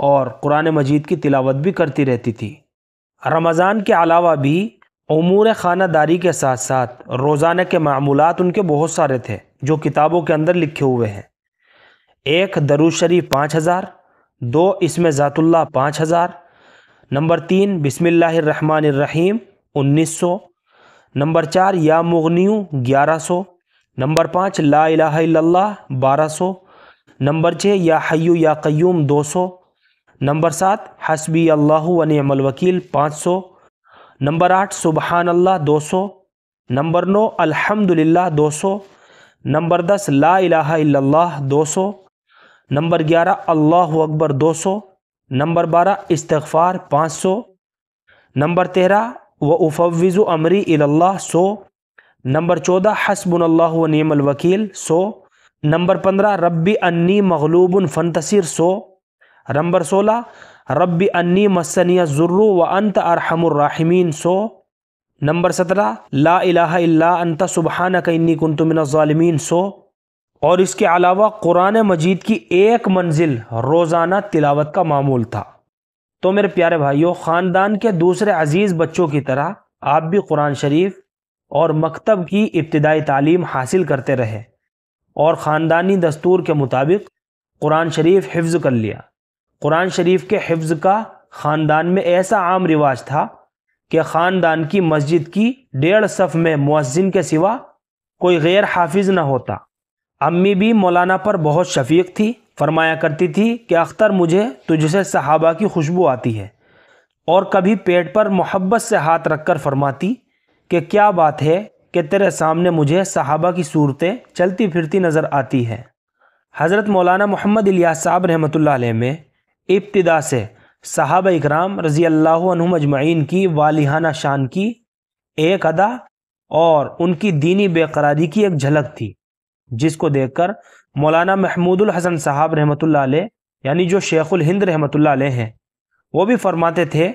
اور قرآن مجید کی تلاوت بھی کرتی رہتی تھی۔ رمضان کے علاوہ بھی امور خانہ داری کے ساتھ ساتھ روزانہ کے معمولات ان کے بہت سارے تھے جو کتابوں کے اندر لکھے ہوئے ہیں۔ 1 درود شریف 5000، 2 اسم ذات اللہ 5000، نمبر 3 بسم اللہ الرحمن الرحیم 1900، نمبر 4 یا مغنیو 1100، نمبر 5 لا الہ الا اللہ 1200، نمبر 6 یا حیو یا قیوم 200، نمبر 7 حسبی اللہ و نعم الوکیل 500، نمبر 8 سبحان اللہ 200، نمبر 9 الحمدللہ 200، نمبر 10 لا الہ الا اللہ 200، نمبر 11 اللہ اکبر 200، نمبر 12 استغفار 500، نمبر 13 وافوض امری الی اللہ 100، نمبر 14 حسبنا اللہ و نعم الوکیل 100، نمبر 15 ربی انی مغلوب فانتصر 100، نمبر 16 ربی انی مسنی الضر وانت ارحم الراحمین 100، نمبر 17 لا الہ الا انت سبحانک انی کنت من الظالمین 100۔ اور اس کے علاوہ قرآن مجید کی ایک منزل روزانہ تلاوت کا معمول تھا۔ تو میرے پیارے بھائیوں، خاندان کے دوسرے عزیز بچوں کی طرح آپ بھی قرآن شریف اور مکتب کی ابتدائی تعلیم حاصل کرتے رہے اور خاندانی دستور کے مطابق قرآن شریف حفظ کر لیا۔ قرآن شریف کے حفظ کا خاندان میں ایسا عام رواج تھا کہ خاندان کی مسجد کی 1.5 صف میں مؤذن کے سوا کوئی غیر حافظ نہ ہوتا۔ امی بھی مولانا پر بہت شفیق تھی، فرمایا کرتی تھی کہ اختر مجھے تجھ سے صحابہ کی خوشبو آتی ہے، اور کبھی پیٹ پر محبت سے ہاتھ رکھ کر فرماتی کہ کیا بات ہے کہ تیرے سامنے مجھے صحابہ کی صورتیں چلتی پھرتی نظر آتی ہیں۔ حضرت مولانا محمد الیاس صاحب رحمۃ اللہ علیہ میں ابتدا سے صحابہ اکرام رضی اللہ عنہم اجمعین کی والہانہ شان کی ایک ادا اور ان کی دینی بے قراری کی ایک جھلک تھی، جس کو دیکھ کر مولانا محمود الحسن صاحب رحمۃ اللہ علیہ یعنی جو شیخ الہند رحمۃ اللہ علیہ ہیں، وہ بھی فرماتے تھے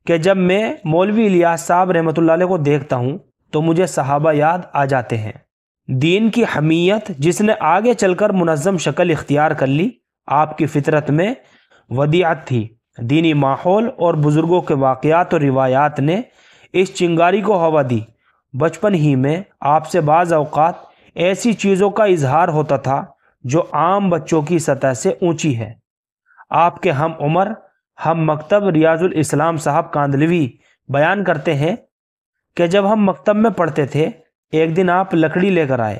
کہ جب میں مولوی الیاس صاحب رحمۃ اللہ علیہ کو دیکھتا ہوں تو مجھے صحابہ یاد آ جاتے ہیں۔ دین کی حمیت جس نے آگے چل کر منظم شکل اختیار کر لی، آپ کی فطرت میں ودیعت تھی۔ دینی ماحول اور بزرگوں کے واقعات اور روایات نے اس چنگاری کو ہوا دی۔ بچپن ہی میں آپ سے بعض اوقات ایسی چیزوں کا اظہار ہوتا تھا جو عام بچوں کی سطح سے اونچی ہے۔ آپ کے ہم عمر ہم مکتب ریاض الاسلام صاحب کاندلوی بیان کرتے ہیں کہ جب ہم مکتب میں پڑھتے تھے، ایک دن آپ لکڑی لے کر آئے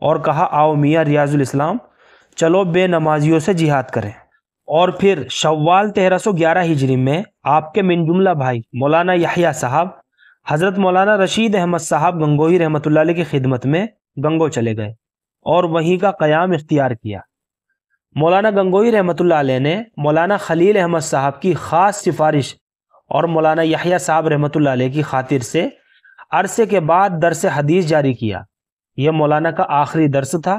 اور کہا آؤ میاں ریاض الاسلام، چلو بے نمازیوں سے جہاد کریں۔ اور پھر شوال 1311 ہجری میں آپ کے من جملہ بھائی مولانا یحییٰ صاحب حضرت مولانا رشید احمد صاحب گنگوہی رحمۃ اللہ علیہ کی خدمت میں گنگو چلے گئے اور وہیں کا قیام اختیار کیا۔ مولانا گنگوہی رحمۃ اللہ علیہ نے مولانا خلیل احمد صاحب کی خاص سفارش اور مولانا یحییٰ صاحب رحمۃ اللہ علیہ کی خاطر سے عرصے کے بعد درس حدیث جاری کیا۔ یہ مولانا کا آخری درس تھا،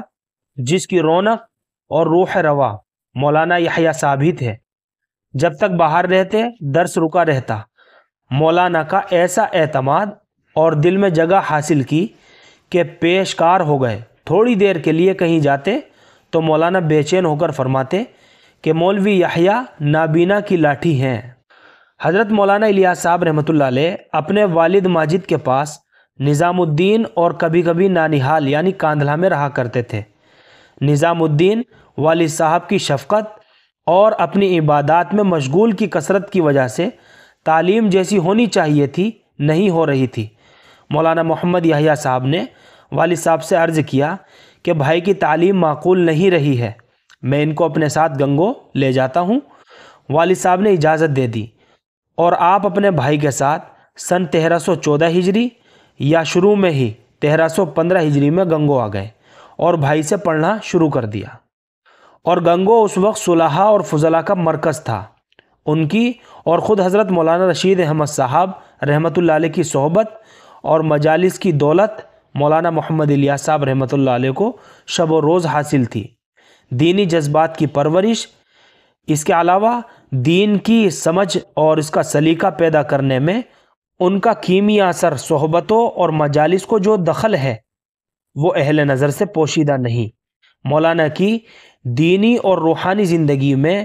جس کی رونق اور روح روا مولانا یحییٰ صاحب ہی تھے۔ جب تک باہر رہتے درس رکا رہتا۔ مولانا کا ایسا اعتماد اور دل میں جگہ حاصل کی کہ پیشکار ہو گئے۔ تھوڑی دیر کے لیے کہیں جاتے تو مولانا بے چین ہو کر فرماتے کہ مولوی یحییٰ نابینا کی لاٹھی ہیں۔ حضرت مولانا الیاس صاحب رحمۃ اللہ علیہ اپنے والد ماجد کے پاس نظام الدین اور کبھی کبھی نانیہال یعنی کاندھلا میں رہا کرتے تھے۔ نظام الدین والد صاحب کی شفقت اور اپنی عبادات میں مشغول کی کثرت کی وجہ سے تعلیم جیسی ہونی چاہیے تھی نہیں ہو رہی تھی۔ مولانا محمد یحییٰ صاحب نے والد صاحب سے عرض کیا کہ بھائی کی تعلیم معقول نہیں رہی ہے، میں ان کو اپنے ساتھ گنگو لے جاتا ہوں۔ والد صاحب نے اجازت دے دی اور آپ اپنے بھائی کے ساتھ سن 1314 ہجری یا شروع میں ہی 1315 ہجری میں گنگو آ گئے اور بھائی سے پڑھنا شروع کر دیا۔ اور گنگو اس وقت صلحاء اور فضلاء کا مرکز تھا۔ ان کی اور خود حضرت مولانا رشید احمد صاحب رحمۃ اللہ علیہ کی صحبت اور مجالس کی دولت مولانا محمد الیاس صاحب رحمۃ اللہ علیہ کو شب و روز حاصل تھی۔ دینی جذبات کی پرورش، اس کے علاوہ دین کی سمجھ اور اس کا سلیقہ پیدا کرنے میں ان کا کیمیا اثر صحبتوں اور مجالس کو جو دخل ہے وہ اہل نظر سے پوشیدہ نہیں۔ مولانا کی دینی اور روحانی زندگی میں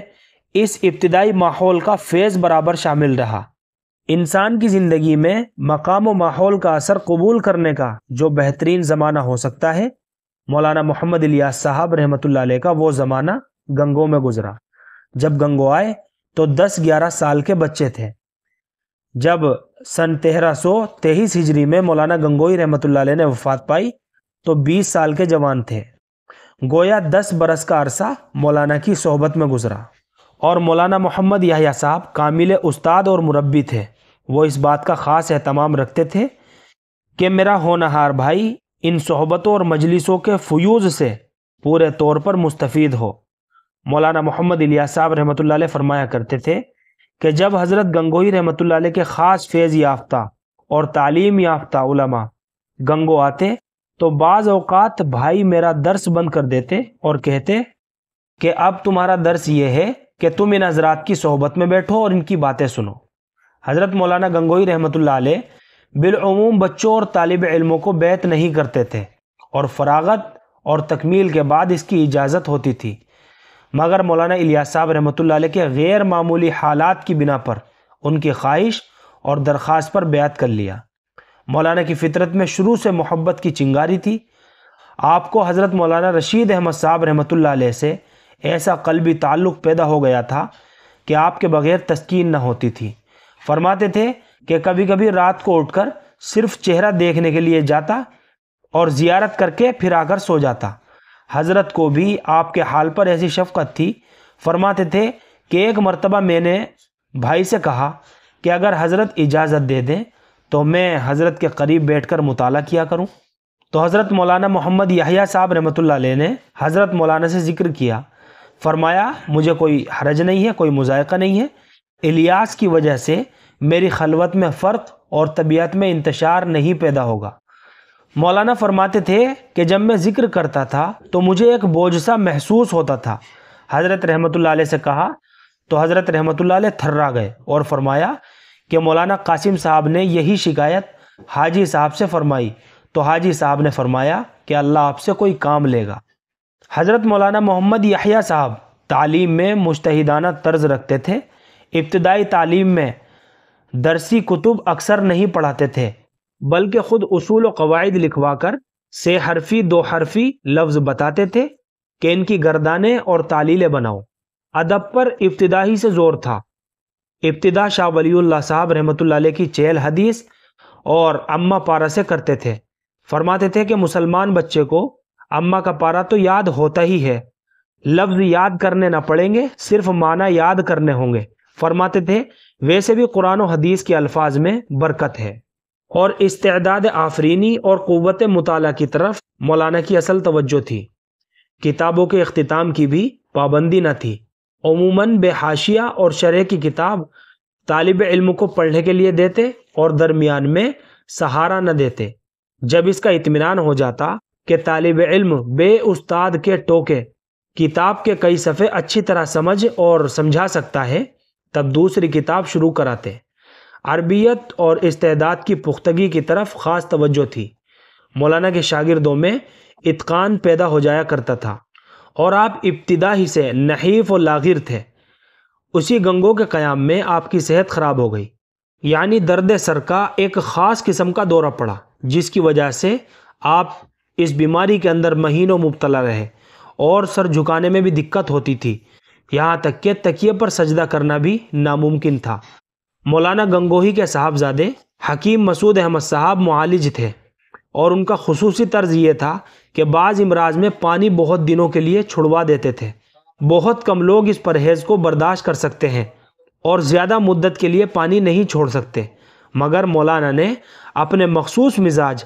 اس ابتدائی ماحول کا فیض برابر شامل رہا۔ انسان کی زندگی میں مقام و ماحول کا اثر قبول کرنے کا جو بہترین زمانہ ہو سکتا ہے، مولانا محمد الیاس صاحب رحمۃ اللہ علیہ کا وہ زمانہ گنگوں میں گزرا۔ جب گنگو آئے تو 10-11 سال کے بچے تھے۔ جب سن 1323 ہجری میں مولانا گنگوئی رحمۃ اللہ علیہ نے وفات پائی تو 20 سال کے جوان تھے۔ گویا 10 برس کا عرصہ مولانا کی صحبت میں گزرا، اور مولانا محمد یحییٰ صاحب کامل استاد اور مربی تھے۔ وہ اس بات کا خاص اہتمام رکھتے تھے کہ میرا ہونہار بھائی ان صحبتوں اور مجلسوں کے فیوض سے پورے طور پر مستفید ہو۔ مولانا محمد الیاس صاحب رحمۃ اللہ علیہ فرمایا کرتے تھے کہ جب حضرت گنگوئی رحمۃ اللہ علیہ کے خاص فیض یافتہ اور تعلیم یافتہ علماء گنگو آتے تو بعض اوقات بھائی میرا درس بند کر دیتے اور کہتے کہ اب تمہارا درس یہ ہے کہ تم ان حضرات کی صحبت میں بیٹھو اور ان کی باتیں سنو۔ حضرت مولانا گنگوئی رحمۃ اللہ علیہ بالعموم بچوں اور طالب علموں کو بیعت نہیں کرتے تھے، اور فراغت اور تکمیل کے بعد اس کی اجازت ہوتی تھی، مگر مولانا الیاس صاحب رحمۃ اللہ علیہ کے غیر معمولی حالات کی بنا پر ان کی خواہش اور درخواست پر بیعت کر لیا۔ مولانا کی فطرت میں شروع سے محبت کی چنگاری تھی۔ آپ کو حضرت مولانا رشید احمد صاحب رحمۃ اللہ علیہ سے ایسا قلبی تعلق پیدا ہو گیا تھا کہ آپ کے بغیر تسکین نہ ہوتی تھی۔ فرماتے تھے کہ کبھی کبھی رات کو اٹھ کر صرف چہرہ دیکھنے کے لیے جاتا اور زیارت کر کے پھر آ کر سو جاتا۔ حضرت کو بھی آپ کے حال پر ایسی شفقت تھی۔ فرماتے تھے کہ ایک مرتبہ میں نے بھائی سے کہا کہ اگر حضرت اجازت دے دیں تو میں حضرت کے قریب بیٹھ کر مطالعہ کیا کروں، تو حضرت مولانا محمد یحییٰ صاحب رحمۃ اللہ علیہ نے حضرت مولانا سے ذکر کیا۔ فرمایا مجھے کوئی حرج نہیں ہے، کوئی مضائقہ نہیں ہے، الیاس کی وجہ سے میری خلوت میں فرق اور طبیعت میں انتشار نہیں پیدا ہوگا۔ مولانا فرماتے تھے کہ جب میں ذکر کرتا تھا تو مجھے ایک بوجھ سا محسوس ہوتا تھا۔ حضرت رحمۃ اللہ علیہ سے کہا تو حضرت رحمۃ اللہ علیہ تھرا گئے اور فرمایا کہ مولانا قاسم صاحب نے یہی شکایت حاجی صاحب سے فرمائی، تو حاجی صاحب نے فرمایا کہ اللہ آپ سے کوئی کام لے گا۔ حضرت مولانا محمد یحییٰ صاحب تعلیم میں مجتہدانہ طرز رکھتے تھے۔ ابتدائی تعلیم میں درسی کتب اکثر نہیں پڑھاتے تھے، بلکہ خود اصول و قواعد لکھوا کر 6 حرفی 2 حرفی لفظ بتاتے تھے کہ ان کی گردانیں اور تعلیلیں بناؤ۔ ادب پر ابتدائی سے زور تھا۔ ابتدا شاہ ولی اللہ صاحب رحمۃ اللہ علیہ کی چہل حدیث اور اماں پارہ سے کرتے تھے۔ فرماتے تھے کہ مسلمان بچے کو اماں کا پارہ تو یاد ہوتا ہی ہے، لفظ یاد کرنے نہ پڑیں گے، صرف معنی یاد کرنے ہوں گے۔ فرماتے تھے ویسے بھی قرآن و حدیث کے الفاظ میں برکت ہے، اور استعداد آفرینی اور قوت مطالعہ کی طرف مولانا کی اصل توجہ تھی۔ کتابوں کے اختتام کی بھی پابندی نہ تھی۔ عموماً بے حاشیہ اور شرح کی کتاب طالب علم کو پڑھنے کے لیے دیتے اور درمیان میں سہارا نہ دیتے۔ جب اس کا اطمینان ہو جاتا کہ طالب علم بے استاد کے ٹوکے کتاب کے کئی صفحے اچھی طرح سمجھ اور سمجھا سکتا ہے، تب دوسری کتاب شروع کراتے۔ عربیت اور استعداد کی پختگی کی طرف خاص توجہ تھی۔ مولانا کے شاگردوں میں اتقان پیدا ہو جایا کرتا تھا، اور آپ ابتدا ہی سے نحیف و لاغر تھے۔ اسی گنگوں کے قیام میں آپ کی صحت خراب ہو گئی، یعنی درد سر کا ایک خاص قسم کا دورہ پڑا، جس کی وجہ سے آپ اس بیماری کے اندر مہینوں مبتلا رہے، اور سر جھکانے میں بھی دقت ہوتی تھی، یہاں تک کہ تکیے پر سجدہ کرنا بھی ناممکن تھا۔ مولانا گنگوہی کے صاحبزادے حکیم مسعود احمد صاحب معالج تھے، اور ان کا خصوصی طرز یہ تھا کہ بعض امراض میں پانی بہت دنوں کے لیے چھڑوا دیتے تھے۔ بہت کم لوگ اس پرہیز کو برداشت کر سکتے ہیں اور زیادہ مدت کے لیے پانی نہیں چھوڑ سکتے، مگر مولانا نے اپنے مخصوص مزاج،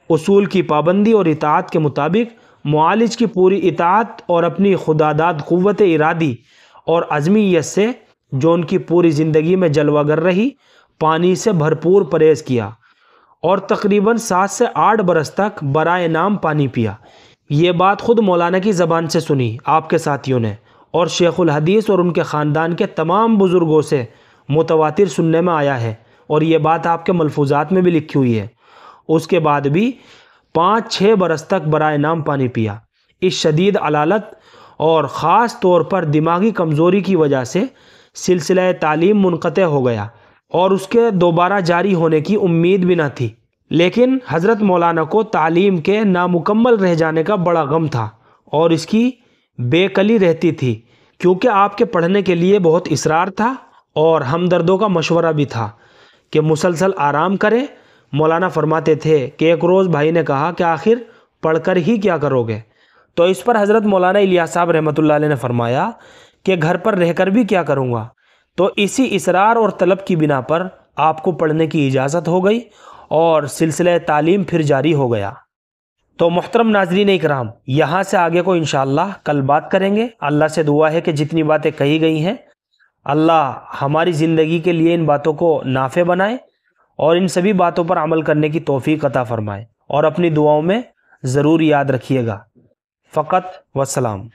اصول کی پابندی اور اطاعت کے مطابق معالج کی پوری اطاعت اور اپنی خداداد قوت ارادی اور عزمیت سے، جو ان کی پوری زندگی میں جلوہ گر رہی، پانی سے بھرپور پرہیز کیا، اور تقریباً 7 سے 8 برس تک برائے نام پانی پیا۔ یہ بات خود مولانا کی زبان سے سنی آپ کے ساتھیوں نے، اور شیخ الحدیث اور ان کے خاندان کے تمام بزرگوں سے متواتر سننے میں آیا ہے، اور یہ بات آپ کے ملفوظات میں بھی لکھی ہوئی ہے۔ اس کے بعد بھی 5-6 برس تک برائے نام پانی پیا۔ اس شدید علالت اور خاص طور پر دماغی کمزوری کی وجہ سے سلسلہ تعلیم منقطع ہو گیا اور اس کے دوبارہ جاری ہونے کی امید بھی نہ تھی۔ لیکن حضرت مولانا کو تعلیم کے نامکمل رہ جانے کا بڑا غم تھا اور اس کی بے کلی رہتی تھی، کیونکہ آپ کے پڑھنے کے لیے بہت اصرار تھا اور ہمدردوں کا مشورہ بھی تھا کہ مسلسل آرام کریں۔ مولانا فرماتے تھے کہ ایک روز بھائی نے کہا کہ آخر پڑھ کر ہی کیا کرو گے؟ تو اس پر حضرت مولانا الیاس صاحب رحمۃ اللہ علیہ نے فرمایا کہ گھر پر رہ کر بھی کیا کروں گا؟ تو اسی اصرار اور طلب کی بنا پر آپ کو پڑھنے کی اجازت ہو گئی اور سلسلہ تعلیم پھر جاری ہو گیا۔ تو محترم ناظرین اکرام، یہاں سے آگے کو انشاءاللہ کل بات کریں گے۔ اللہ سے دعا ہے کہ جتنی باتیں کہی گئی ہیں اللہ ہماری زندگی کے لیے ان باتوں کو نافع بنائے اور ان سبھی باتوں پر عمل کرنے کی توفیق عطا فرمائے، اور اپنی دعاؤں میں ضرور یاد رکھیے گا۔ فقط والسلام۔